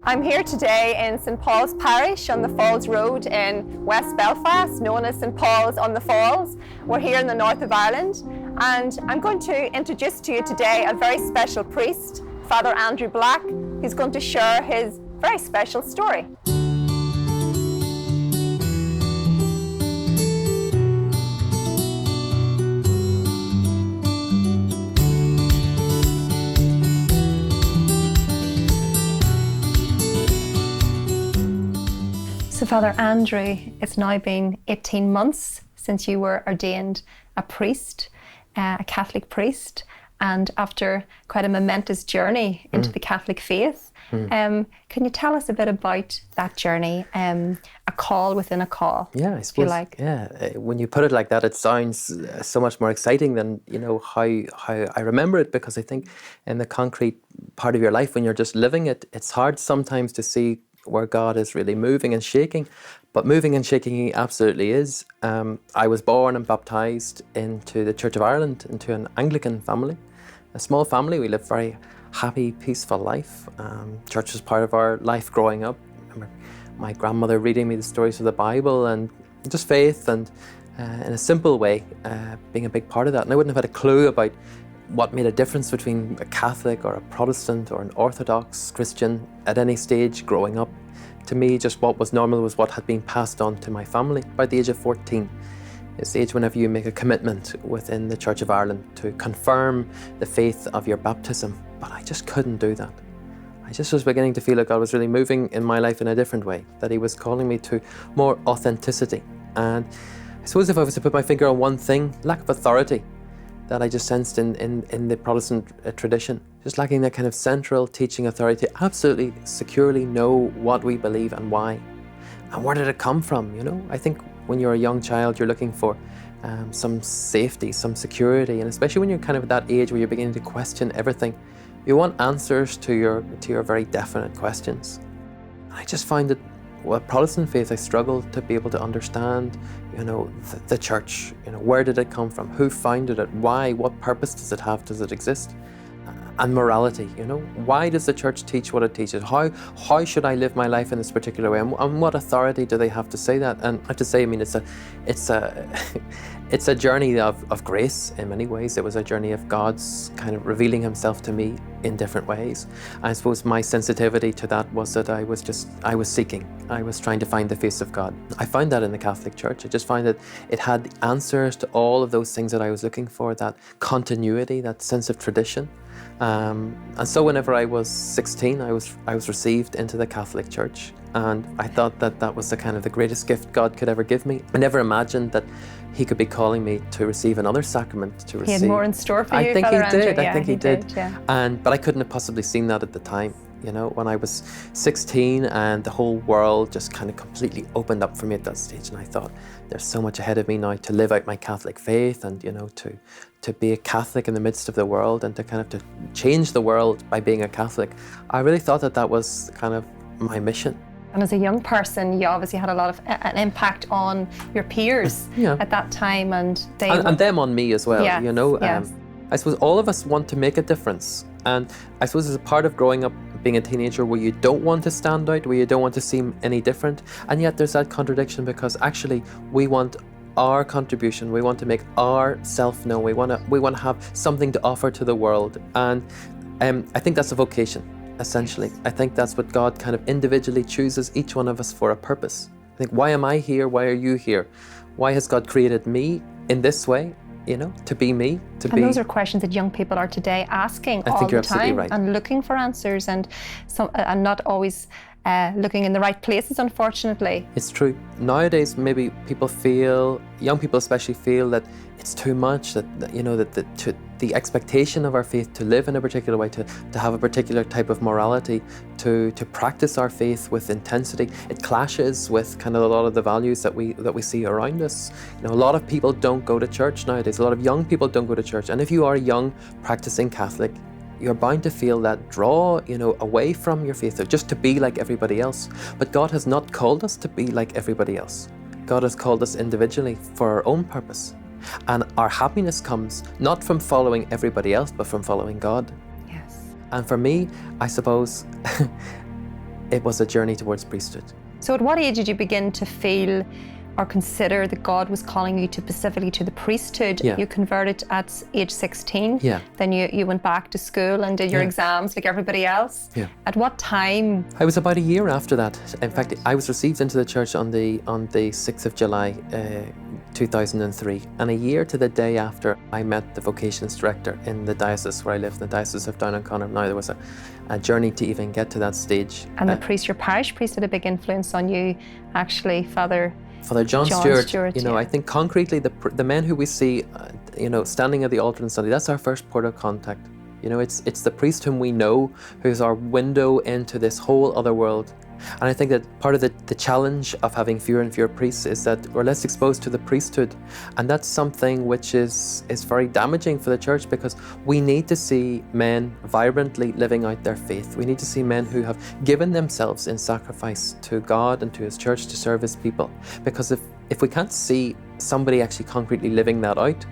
I'm here today in St. Paul's Parish on the Falls Road in West Belfast, known as St. Paul's on the Falls. We're here in the north of Ireland, and I'm going to introduce to you today a very special priest, Father Andrew Black, who's going to share his very special story. So Father Andrew, it's now been 18 months since you were ordained a priest, a Catholic priest, and after quite a momentous journey into the Catholic faith. Can you tell us a bit about that journey, a call within a call? Yeah, I suppose, when you put it like that, it sounds so much more exciting than, how I remember it, because I think in the concrete part of your life, when you're just living it, it's hard sometimes to see where God is really moving and shaking. But moving and shaking He absolutely is. I was born and baptised into the Church of Ireland, into an Anglican family, a small family. We lived a very happy, peaceful life. Church was part of our life growing up. I remember my grandmother reading me the stories of the Bible, and just faith, and in a simple way, being a big part of that. And I wouldn't have had a clue about what made a difference between a Catholic or a Protestant or an Orthodox Christian at any stage growing up. To me, just what was normal was what had been passed on to my family. By the age of 14, it's the age whenever you make a commitment within the Church of Ireland to confirm the faith of your baptism. But I just couldn't do that. I just was beginning to feel like God was really moving in my life in a different way, that He was calling me to more authenticity. And I suppose if I was to put my finger on one thing, lack of authority that I just sensed in the Protestant tradition, just lacking that kind of central teaching authority to absolutely securely know what we believe and why. And where did it come from, I think when you're a young child, you're looking for some safety, some security, and especially when you're kind of at that age where you're beginning to question everything, you want answers to your very definite questions. And I just find that Protestant faith, I struggled to be able to understand, the church, where did it come from? Who founded it? Why? What purpose does it have? Does it exist? And morality, why does the church teach what it teaches? How should I live my life in this particular way? And what authority do they have to say that? And I have to say, it's a journey of grace in many ways. It was a journey of God's kind of revealing Himself to me in different ways. I suppose my sensitivity to that was that I was seeking. I was trying to find the face of God. I found that in the Catholic Church. I just find that it had answers to all of those things that I was looking for, that continuity, that sense of tradition. And so whenever I was 16, I was received into the Catholic Church, and I thought that was the greatest gift God could ever give me. I never imagined that He could be calling me to receive another sacrament. He had more in store for you, I think Father He did. Andrew. I think he did. Yeah. But I couldn't have possibly seen that at the time. When I was 16 and the whole world just kind of completely opened up for me at that stage, and I thought, there's so much ahead of me now to live out my Catholic faith, and to be a Catholic in the midst of the world, and to change the world by being a Catholic. I really thought that was kind of my mission. And as a young person, you obviously had a lot of an impact on your peers at that time, and them on me as well. Yes. I suppose all of us want to make a difference, and I suppose as a part of growing up, being a teenager, where you don't want to stand out, where you don't want to seem any different, and yet there's that contradiction, because actually we want our contribution, we want to make ourself known, we want to have something to offer to the world, and I think that's a vocation. Essentially, I think that's what God kind of individually chooses each one of us for a purpose. I think, why am I here? Why are you here? Why has God created me in this way? To be me, and those are questions that young people are today asking all the time, right. And looking for answers, and not always looking in the right places, unfortunately. It's true. Nowadays, maybe young people especially feel that it's too much, that the expectation of our faith to live in a particular way, to have a particular type of morality, to practice our faith with intensity, it clashes with kind of a lot of the values that we see around us. A lot of people don't go to church nowadays. A lot of young people don't go to church. And if you are a young practicing Catholic, you're bound to feel that draw, away from your faith, just to be like everybody else. But God has not called us to be like everybody else. God has called us individually for our own purpose. And our happiness comes not from following everybody else, but from following God. Yes. And for me, I suppose, it was a journey towards priesthood. So at what age did you begin to feel or consider that God was calling you to specifically to the priesthood? Yeah. You converted at age 16. Yeah. Then you went back to school and did your exams like everybody else. Yeah. At what time? I was about a year after that. In fact, I was received into the church on the 6th of July, 2003. And a year to the day after, I met the vocations director in the diocese where I live, in the diocese of Down and Conor. Now, there was a journey to even get to that stage. And the priest, your parish priest, had a big influence on you, actually, Father John Stewart, yeah. I think concretely the men who we see, standing at the altar on Sunday, that's our first port of contact. It's the priest whom we know, who's our window into this whole other world. And I think that part of the challenge of having fewer and fewer priests is that we're less exposed to the priesthood. And that's something which is very damaging for the church, because we need to see men vibrantly living out their faith. We need to see men who have given themselves in sacrifice to God and to His church to serve His people. Because if we can't see somebody actually concretely living that out,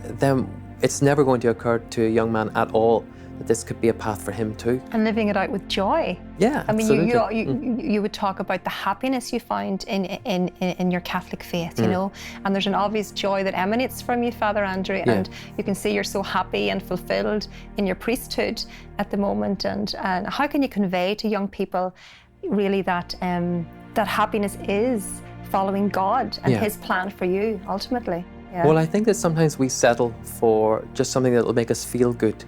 then it's never going to occur to a young man at all that this could be a path for him too. And living it out with joy. Yeah, I mean, absolutely. you would talk about the happiness you find in your Catholic faith, and there's an obvious joy that emanates from you, Father Andrew, and you can see you're so happy and fulfilled in your priesthood at the moment. And how can you convey to young people really that happiness is following God and His plan for you ultimately? Yeah. Well, I think that sometimes we settle for just something that will make us feel good.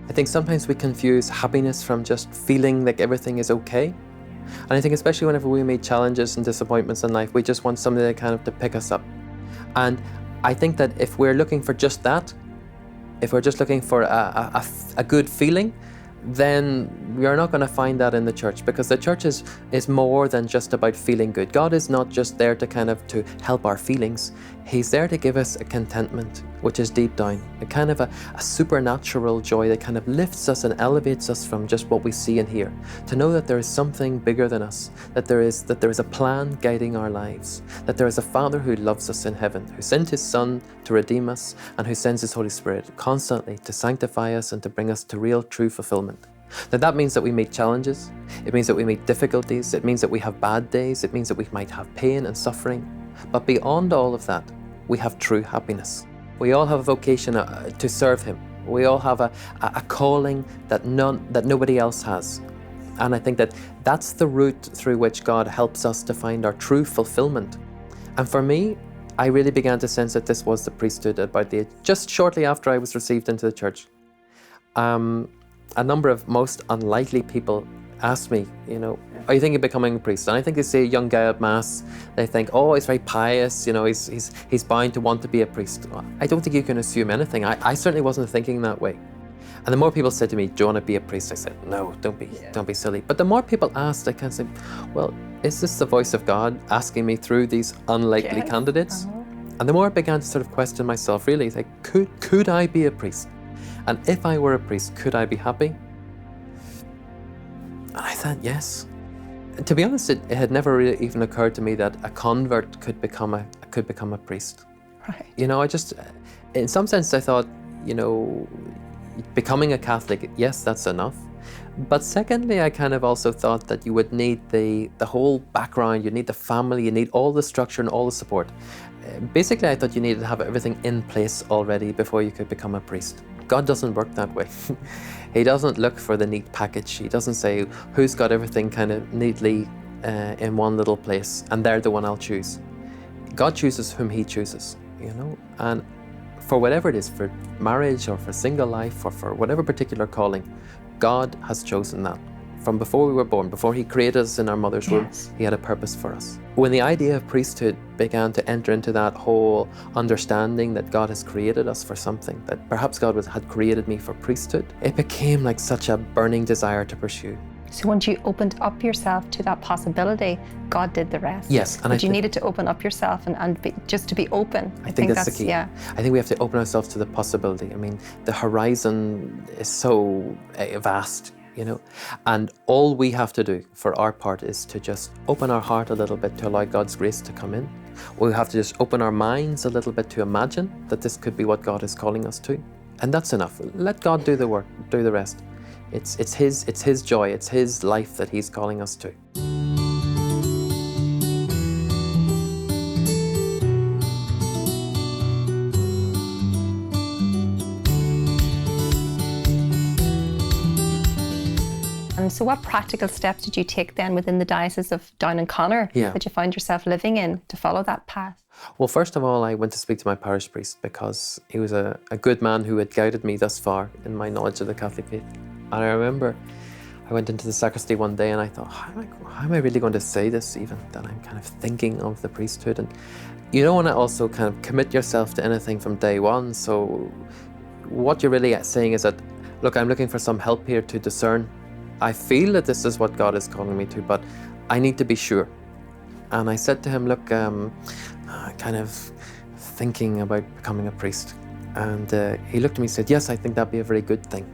I think sometimes we confuse happiness from just feeling like everything is okay. And I think especially whenever we meet challenges and disappointments in life, we just want somebody to pick us up. And I think that if we're looking for just that, if we're just looking for a good feeling, then we are not going to find that in the church, because the church is more than just about feeling good. God is not just there to help our feelings. He's there to give us a contentment, which is deep down, a supernatural joy that lifts us and elevates us from just what we see and hear, to know that there is something bigger than us, that there is a plan guiding our lives, that there is a Father who loves us in heaven, who sent His Son to redeem us, and who sends His Holy Spirit constantly to sanctify us and to bring us to real, true fulfillment. That means that we meet challenges, it means that we meet difficulties, it means that we have bad days, it means that we might have pain and suffering. But beyond all of that, we have true happiness. We all have a vocation to serve Him. We all have a calling that nobody else has. And I think that that's the route through which God helps us to find our true fulfillment. And for me, I really began to sense that this was the priesthood just shortly after I was received into the church. A number of most unlikely people asked me, are you thinking of becoming a priest? And I think they see a young guy at Mass, they think, oh, he's very pious, he's bound to want to be a priest. I don't think you can assume anything. I certainly wasn't thinking that way. And the more people said to me, do you want to be a priest? I said, no, don't be silly. But the more people asked, I kind of said, well, is this the voice of God asking me through these unlikely candidates? And the more I began to sort of question myself, really, like, could I be a priest? And if I were a priest, could I be happy? And I thought, yes. To be honest, it had never really even occurred to me that a convert could become a priest. Right. I just, in some sense, I thought, becoming a Catholic, yes, that's enough. But secondly, I kind of also thought that you would need the whole background, you need the family, you need all the structure and all the support. Basically, I thought you needed to have everything in place already before you could become a priest. God doesn't work that way. He doesn't look for the neat package. He doesn't say, who's got everything kind of neatly in one little place, and they're the one I'll choose. God chooses whom He chooses, and for whatever it is, for marriage or for single life or for whatever particular calling, God has chosen that. From before we were born, before He created us in our mother's womb, He had a purpose for us. When the idea of priesthood began to enter into that whole understanding that God has created us for something, that perhaps God had created me for priesthood, it became like such a burning desire to pursue. So once you opened up yourself to that possibility, God did the rest. Yes. But you needed to open up yourself and just to be open. I think that's the key. Yeah. I think we have to open ourselves to the possibility. I mean, the horizon is so vast. And all we have to do for our part is to just open our heart a little bit to allow God's grace to come in. We have to just open our minds a little bit to imagine that this could be what God is calling us to. And that's enough. Let God do the work, do the rest. It's his joy, it's his life that he's calling us to. And so what practical steps did you take then within the diocese of Down and Connor that you found yourself living in to follow that path? Well, first of all, I went to speak to my parish priest because he was a good man who had guided me thus far in my knowledge of the Catholic faith. And I remember I went into the sacristy one day and I thought, how am I really going to say this even, that I'm kind of thinking of the priesthood? And you don't want to also kind of commit yourself to anything from day one. So what you're really saying is that, look, I'm looking for some help here to discern. I feel that this is what God is calling me to, but I need to be sure. And I said to him, look, kind of thinking about becoming a priest. And he looked at me and said, yes, I think that'd be a very good thing.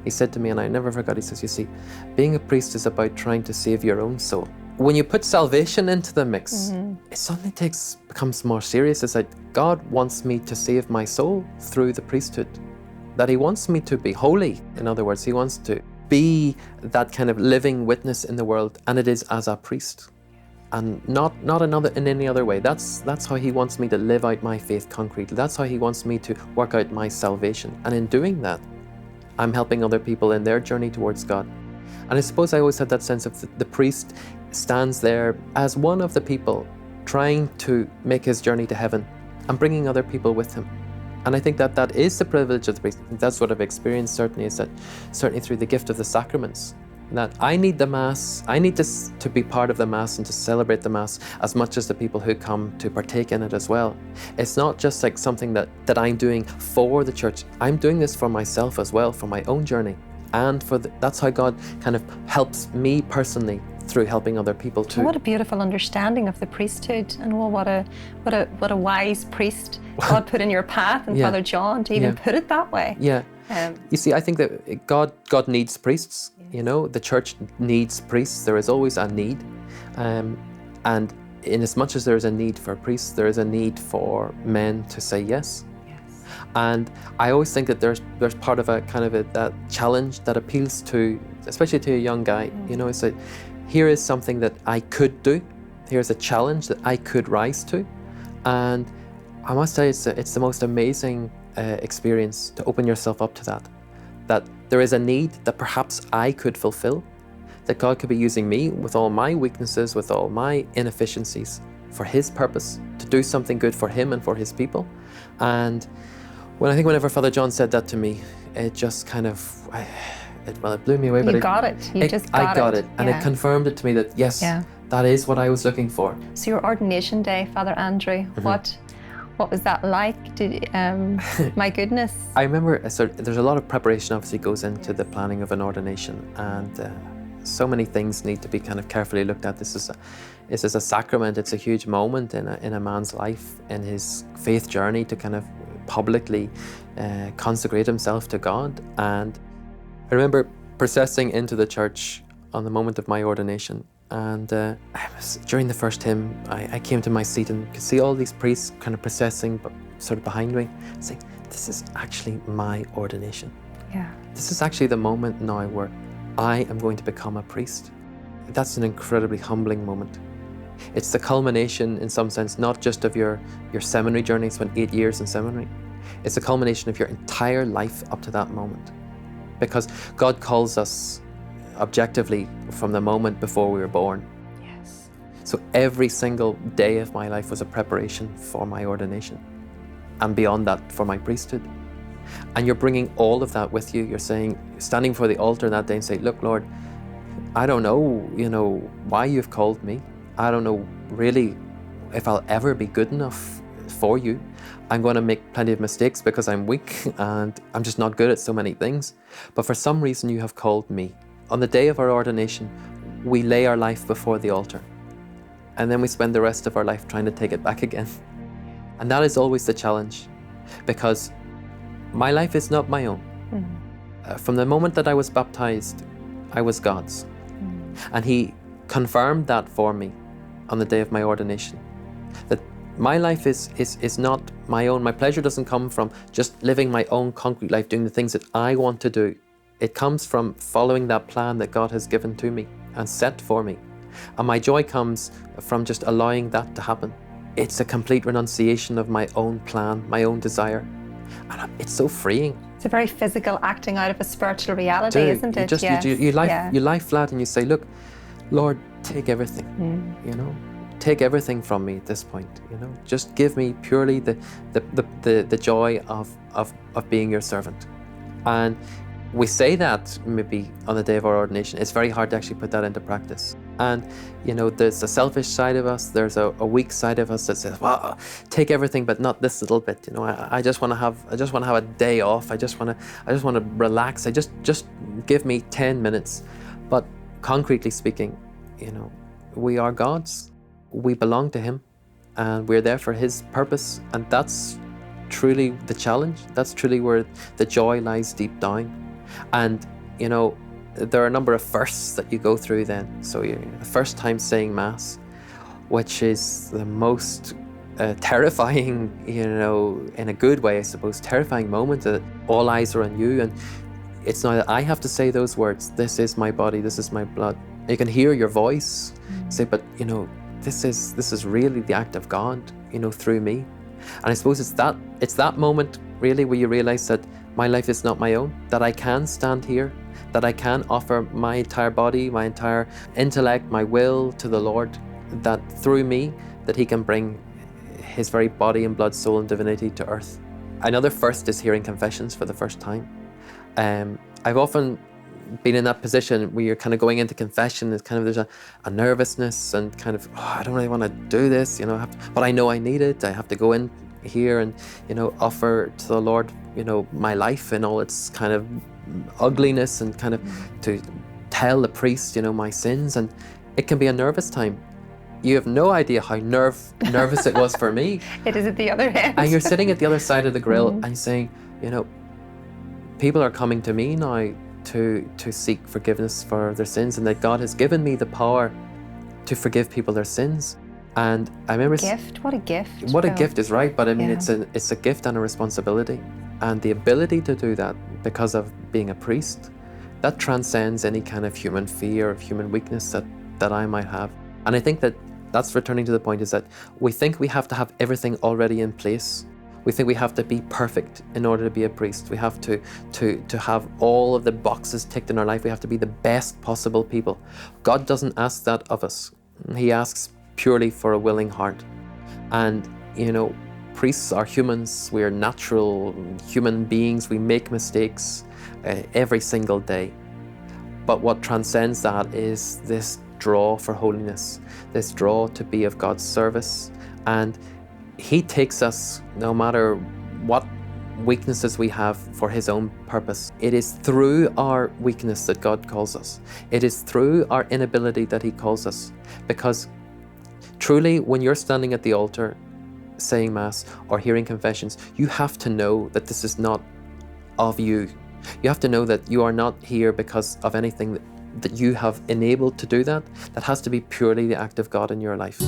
He said to me, and I never forgot, he says, you see, being a priest is about trying to save your own soul. When you put salvation into the mix, it suddenly becomes more serious. It's like, God wants me to save my soul through the priesthood. That he wants me to be holy. In other words, he wants to be that kind of living witness in the world, and it is as a priest, and not in any other way. That's how he wants me to live out my faith concretely. That's how he wants me to work out my salvation. And in doing that, I'm helping other people in their journey towards God. And I suppose I always had that sense of the priest stands there as one of the people trying to make his journey to heaven and bringing other people with him. And I think that is the privilege of the priest. That's what I've experienced, certainly through the gift of the sacraments, that I need the Mass, I need to be part of the Mass and to celebrate the Mass as much as the people who come to partake in it as well. It's not just like something that I'm doing for the church. I'm doing this for myself as well, for my own journey. And that's how God kind of helps me personally through helping other people too. What a beautiful understanding of the priesthood, and what a wise priest God put in your path, and Father John, to even put it that way. Yeah. You see, I think that God needs priests. Yes. You know, the church needs priests. There is always a need, and in as much as there is a need for priests, there is a need for men to say yes. Yes. And I always think that there's part of a kind of that challenge that appeals to, especially to a young guy. You know, it's like, here is something that I could do. Here's a challenge that I could rise to. And I must say, it's the most amazing experience to open yourself up to that there is a need that perhaps I could fulfill, that God could be using me with all my weaknesses, with all my inefficiencies, for his purpose, to do something good for him and for his people. And whenever Father John said that to me, it just kind of, it blew me away. You got it. I got it. And it confirmed it to me that, yes, that is what I was looking for. So your ordination day, Father Andrew, what was that like? My goodness. I remember, there's a lot of preparation obviously goes into the planning of an ordination, and so many things need to be kind of carefully looked at. This is a sacrament. It's a huge moment in a man's life, in his faith journey, to kind of publicly consecrate himself to God. And I remember processing into the church on the moment of my ordination, and during the first hymn, I came to my seat and could see all these priests kind of processing, but sort of behind me, saying, this is actually my ordination. Yeah. This is actually the moment now where I am going to become a priest. That's an incredibly humbling moment. It's the culmination, in some sense, not just of your seminary journey, spent 8 years in seminary. It's the culmination of your entire life up to that moment. Because God calls us objectively from the moment before we were born. Yes. So every single day of my life was a preparation for my ordination, and beyond that, for my priesthood. And you're bringing all of that with you. You're standing before the altar that day and say, look, Lord, I don't know, why you've called me. I don't know really if I'll ever be good enough for you. I'm going to make plenty of mistakes because I'm weak and I'm just not good at so many things. But for some reason you have called me. On the day of our ordination, we lay our life before the altar, and then we spend the rest of our life trying to take it back again. And that is always the challenge, because my life is not my own. From the moment that I was baptized, I was God's. And he confirmed that for me on the day of my ordination, that my life is not my own. My pleasure doesn't come from just living my own concrete life, doing the things that I want to do. It comes from following that plan that God has given to me and set for me. And my joy comes from just allowing that to happen. It's a complete renunciation of my own plan, my own desire. And it's so freeing. It's a very physical acting out of a spiritual reality, isn't it? You lie flat and you say, look, Lord, take everything, you know, take everything from me at this point, you know, just give me purely the joy of being your servant. And we say that maybe on the day of our ordination. It's very hard to actually put that into practice. And, you know, there's a selfish side of us, there's a weak side of us that says, well, take everything, but not this little bit. You know, I just want to have a day off. I just want to relax. Just give me 10 minutes. But concretely speaking, you know, we are God's. We belong to Him, and we're there for His purpose. And that's truly the challenge. That's truly where the joy lies deep down. And, you know, there are a number of firsts that you go through then. So the first time saying Mass, which is the most terrifying, you know, in a good way, I suppose, terrifying moment that all eyes are on you. And it's now that I have to say those words, this is my body, this is my blood. You can hear your voice say, but, you know, this is really the act of God, you know, through me. And I suppose it's that moment really where you realize that my life is not my own, that I can stand here, that I can offer my entire body, my entire intellect, my will to the Lord, that through me, that He can bring His very body and blood, soul and divinity to earth. Another first is hearing confessions for the first time. I've often been in that position where you're kind of going into confession, it's kind of there's a nervousness and kind of, I don't really want to do this, you know, but I know I need it. I have to go in here and, you know, offer to the Lord, you know, my life in all its kind of ugliness, and kind of to tell the priest, you know, my sins. And it can be a nervous time. You have no idea how nervous it was for me. It is at the other end. And you're sitting at the other side of the grill and saying, you know, people are coming to me now to seek forgiveness for their sins, and that God has given me the power to forgive people their sins. And I remember, what a gift. What a gift is right, but I mean, it's a gift and a responsibility. And the ability to do that because of being a priest, that transcends any kind of human fear, of human weakness that I might have. And I think that's returning to the point, is that we think we have to have everything already in place. We think we have to be perfect in order to be a priest. We have to have all of the boxes ticked in our life. We have to be the best possible people. God doesn't ask that of us. He asks purely for a willing heart. And, you know, priests are humans. We are natural human beings. We make mistakes every single day. But what transcends that is this draw for holiness, this draw to be of God's service. And He takes us, no matter what weaknesses we have, for His own purpose. It is through our weakness that God calls us. It is through our inability that He calls us. Because truly, when you're standing at the altar saying Mass or hearing confessions, you have to know that this is not of you. You have to know that you are not here because of anything that you have enabled to do that. That has to be purely the act of God in your life.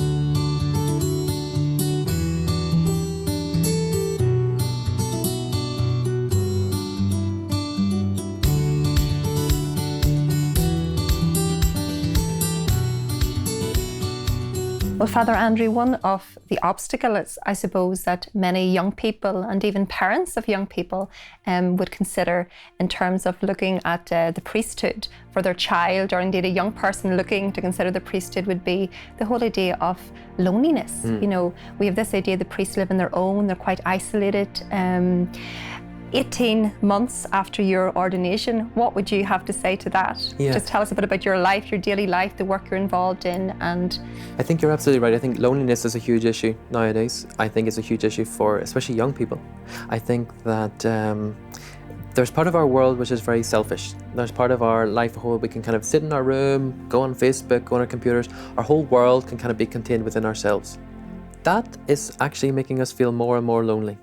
Well, Father Andrew, one of the obstacles, I suppose, that many young people and even parents of young people would consider in terms of looking at the priesthood for their child, or indeed a young person looking to consider the priesthood, would be the whole idea of loneliness. You know, we have this idea the priests live on their own, they're quite isolated. 18 months after your ordination, what would you have to say to that? Yeah. Just tell us a bit about your life, your daily life, the work you're involved in. And I think you're absolutely right. I think loneliness is a huge issue nowadays. I think it's a huge issue for especially young people. I think that there's part of our world which is very selfish. There's part of our life whole we can kind of sit in our room, go on Facebook, go on our computers. Our whole world can kind of be contained within ourselves. That is actually making us feel more and more lonely.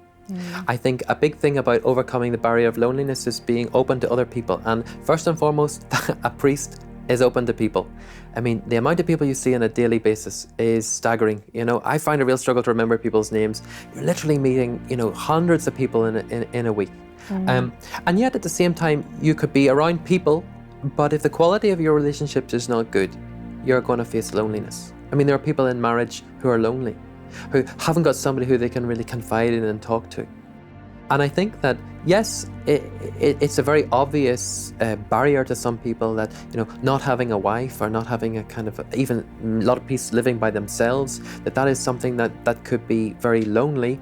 I think a big thing about overcoming the barrier of loneliness is being open to other people. And first and foremost, a priest is open to people. I mean, the amount of people you see on a daily basis is staggering. You know, I find a real struggle to remember people's names. You're literally meeting, you know, hundreds of people in a week. And yet at the same time, you could be around people, but if the quality of your relationships is not good, you're going to face loneliness. I mean, there are people in marriage who are lonely, who haven't got somebody who they can really confide in and talk to. And I think that, yes, it's a very obvious barrier to some people that, you know, not having a wife or not having a kind of, even a lot of people living by themselves, that is something that could be very lonely.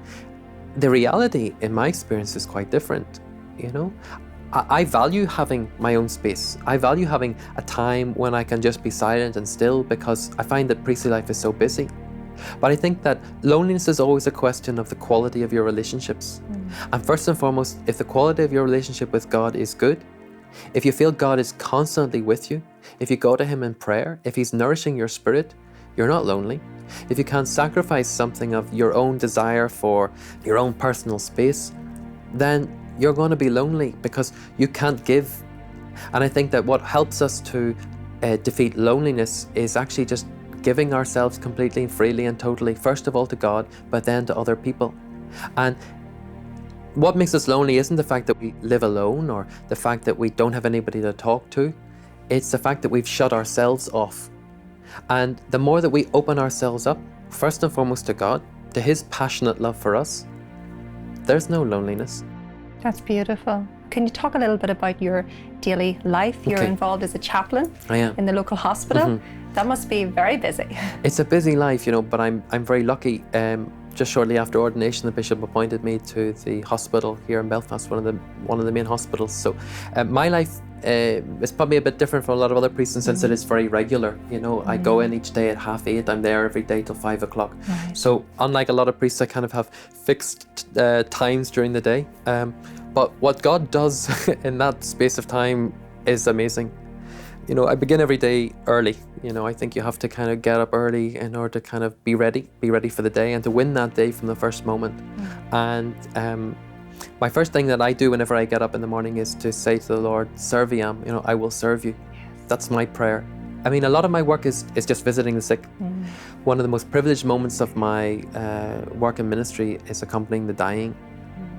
The reality, in my experience, is quite different, you know. I value having my own space. I value having a time when I can just be silent and still, because I find that priestly life is so busy. But I think that loneliness is always a question of the quality of your relationships. And first and foremost, if the quality of your relationship with God is good, if you feel God is constantly with you, if you go to Him in prayer, if He's nourishing your spirit, you're not lonely. If you can't sacrifice something of your own desire for your own personal space, then you're going to be lonely because you can't give. And I think that what helps us to defeat loneliness is actually just giving ourselves completely and freely and totally, first of all to God, but then to other people. And what makes us lonely isn't the fact that we live alone or the fact that we don't have anybody to talk to. It's the fact that we've shut ourselves off. And the more that we open ourselves up, first and foremost to God, to His passionate love for us, there's no loneliness. That's beautiful. Can you talk a little bit about your daily life? You're involved as a chaplain in the local hospital. That must be very busy. It's a busy life, you know, but I'm very lucky. Just shortly after ordination, the bishop appointed me to the hospital here in Belfast, one of the main hospitals. So my life is probably a bit different from a lot of other priests in the sense that it's very regular. You know, I go in each day at 8:30. I'm there every day till 5 o'clock. Right. So unlike a lot of priests, I kind of have fixed times during the day. But what God does in that space of time is amazing. You know, I begin every day early. You know, I think you have to kind of get up early in order to kind of be ready for the day and to win that day from the first moment. And my first thing that I do whenever I get up in the morning is to say to the Lord, Serviam, you know, I will serve you. That's my prayer. I mean, a lot of my work is just visiting the sick. One of the most privileged moments of my work in ministry is accompanying the dying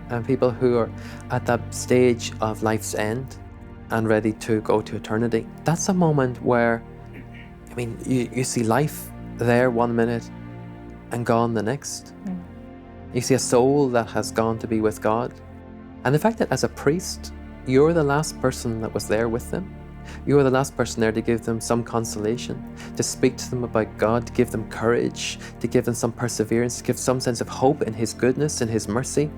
and people who are at that stage of life's end and ready to go to eternity. That's a moment where, I mean, you see life there 1 minute and gone the next. You see a soul that has gone to be with God. And the fact that as a priest, you're the last person that was there with them. You were the last person there to give them some consolation, to speak to them about God, to give them courage, to give them some perseverance, to give some sense of hope in His goodness and His mercy.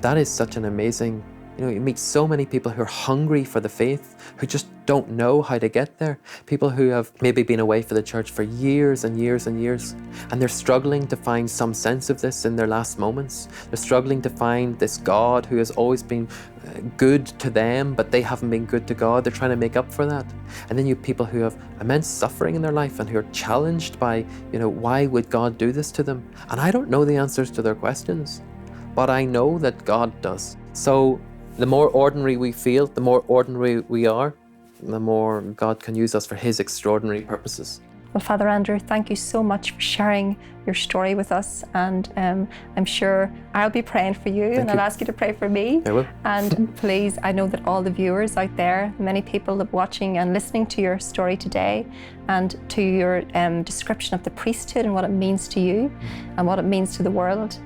That is such an amazing, you know, you meet so many people who are hungry for the faith, who just don't know how to get there. People who have maybe been away from the church for years and years and years, and they're struggling to find some sense of this in their last moments. They're struggling to find this God who has always been good to them, but they haven't been good to God. They're trying to make up for that. And then you have people who have immense suffering in their life and who are challenged by, you know, why would God do this to them? And I don't know the answers to their questions, but I know that God does. So the more ordinary we feel, the more ordinary we are, the more God can use us for His extraordinary purposes. Well, Father Andrew, thank you so much for sharing your story with us. And I'm sure I'll be praying for you, and I'll ask you to pray for me. I will. And please, I know that all the viewers out there, many people that are watching and listening to your story today and to your description of the priesthood and what it means to you and what it means to the world,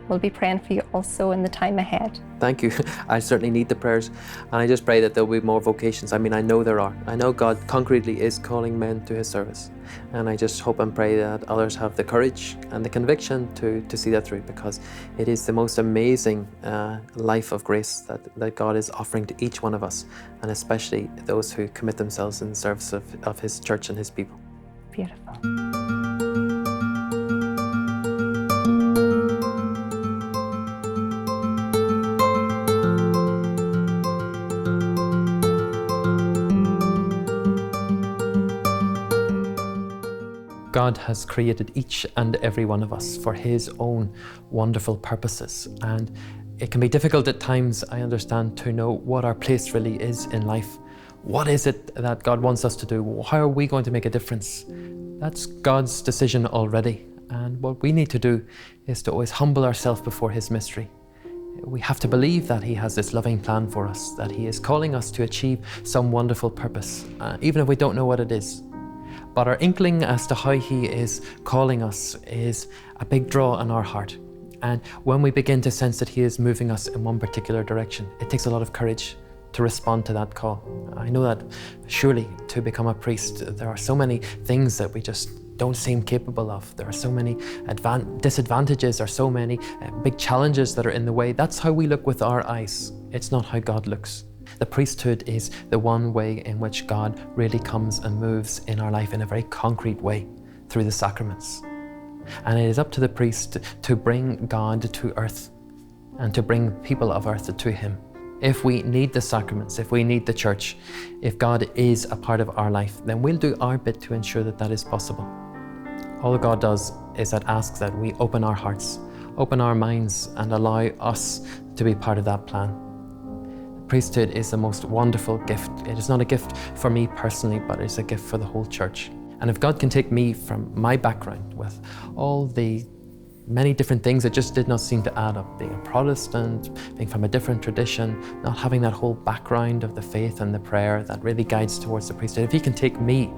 we'll be praying for you also in the time ahead. Thank you. I certainly need the prayers, and I just pray that there'll be more vocations. I mean, I know there are. I know God concretely is calling men to His service, and I just hope and pray that others have the courage and the conviction to see that through, because it is the most amazing life of grace that God is offering to each one of us, and especially those who commit themselves in the service of His church and His people. Beautiful. God has created each and every one of us for His own wonderful purposes, and it can be difficult at times, I understand, to know what our place really is in life, What is it that God wants us to do? How are we going to make a difference? That's God's decision already. And what we need to do is to always humble ourselves before His mystery. We have to believe that He has this loving plan for us, that He is calling us to achieve some wonderful purpose, even if we don't know what it is. But our inkling as to how He is calling us is a big draw on our heart. And when we begin to sense that He is moving us in one particular direction, it takes a lot of courage to respond to that call. I know that surely to become a priest, there are so many things that we just don't seem capable of. There are so many disadvantages, or so many big challenges that are in the way. That's how we look with our eyes. It's not how God looks. The priesthood is the one way in which God really comes and moves in our life in a very concrete way through the sacraments. And it is up to the priest to bring God to earth and to bring people of earth to Him. If we need the sacraments, if we need the church, if God is a part of our life, then we'll do our bit to ensure that that is possible. All God does is that asks that we open our hearts, open our minds, and allow us to be part of that plan. The priesthood is the most wonderful gift. It is not a gift for me personally, but it's a gift for the whole church. And if God can take me from my background with all the many different things that just did not seem to add up, being a Protestant, being from a different tradition, not having that whole background of the faith and the prayer that really guides towards the priesthood, if He can take me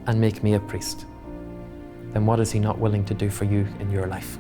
and make me a priest, then what is He not willing to do for you in your life?